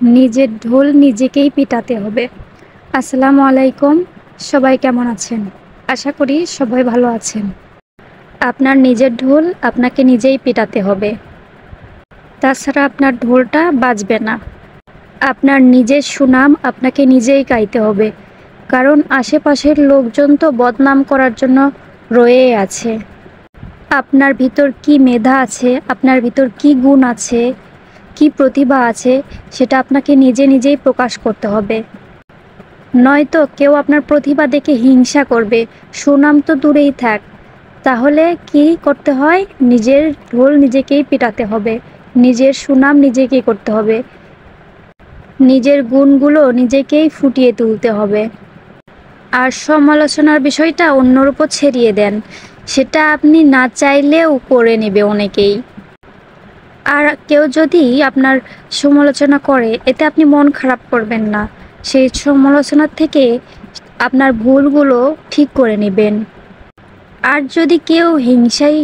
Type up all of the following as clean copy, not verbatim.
নিজের ঢোল নিজেকেই পিটাতে হবে। আসসালামু আলাইকুম, সবাই কেমন আছেন? আশা করি সবাই ভালো আছেন। আপনার নিজের ঢোল আপনাকে নিজেই পিটাতে হবে, তাছাড়া আপনার ঢোলটা বাজবে না। আপনার নিজের সুনাম আপনাকে নিজেই গাইতে হবে, কারণ আশেপাশের লোকজন তো বদনাম করার জন্য রয়েই আছে। আপনার ভিতর কি মেধা আছে, আপনার ভিতর কি গুণ আছে, কি প্রতিভা আছে, সেটা আপনাকে নিজেই প্রকাশ করতে হবে। নয়তো কেউ আপনার প্রতিভা দেখে হিংসা করবে, সুনাম তো দূরেই থাক। তাহলে কি করতে হয়? নিজের ঢোল নিজেকেই পিটাতে হবে, নিজের সুনাম নিজেকেই করতে হবে, নিজের গুণগুলো নিজেকেই ফুটিয়ে তুলতে হবে। আর সমালোচনার বিষয়টা অন্যর উপর ছেড়িয়ে দেন, সেটা আপনি না চাইলেও করে নেবে অনেকেই। আর কেউ যদি আপনার সমালোচনা করে, এতে আপনি মন খারাপ করবেন না। সেই সমালোচনার থেকে আপনার ভুলগুলো ঠিক করে নেবেন। আর যদি কেউ হিংসায়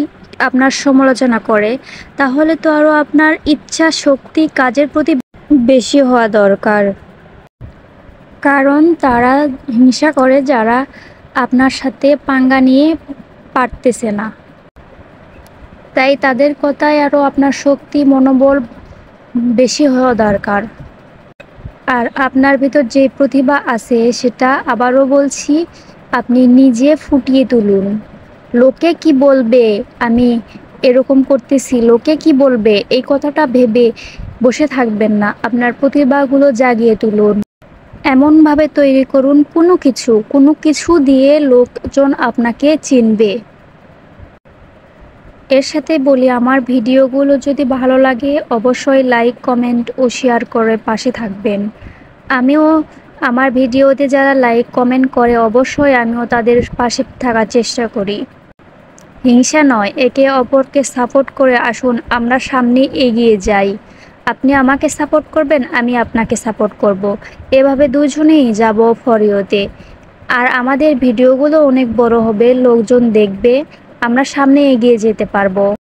আপনার সমালোচনা করে, তাহলে তো আরও আপনার ইচ্ছা শক্তি কাজের প্রতি বেশি হওয়া দরকার। কারণ তারা হিংসা করে যারা আপনার সাথে পাঙ্গা নিয়ে পারতেছে না। তাই তাদের কথায় আরও আপনার শক্তি মনোবল বেশি হওয়া দরকার। আর আপনার ভিতর যে প্রতিভা আছে সেটা আবারও বলছি, আপনি নিজে ফুটিয়ে তুলুন। লোকে কি বলবে, আমি এরকম করতেছি, লোকে কি বলবে, এই কথাটা ভেবে বসে থাকবেন না। আপনার প্রতিভাগুলো জাগিয়ে তুলুন। এমনভাবে তৈরি করুন কোনো কিছু দিয়ে লোকজন আপনাকে চিনবে। এর সাথে বলি, আমার ভিডিওগুলো যদি ভালো লাগে অবশ্যই লাইক, কমেন্ট ও শেয়ার করে পাশে থাকবেন। আমিও আমার ভিডিওতে যারা লাইক কমেন্ট করে অবশ্যই আমিও তাদের পাশে থাকার চেষ্টা করি। হিংসা নয়, একে অপরকে সাপোর্ট করে আসুন, আমরা সামনে এগিয়ে যাই। আপনি আমাকে সাপোর্ট করবেন, আমি আপনাকে সাপোর্ট করব। এভাবে দুজনেই যাব ফরিওতে। আর আমাদের ভিডিওগুলো অনেক বড় হবে, লোকজন দেখবে, আমরা সামনে এগিয়ে যেতে পারবো।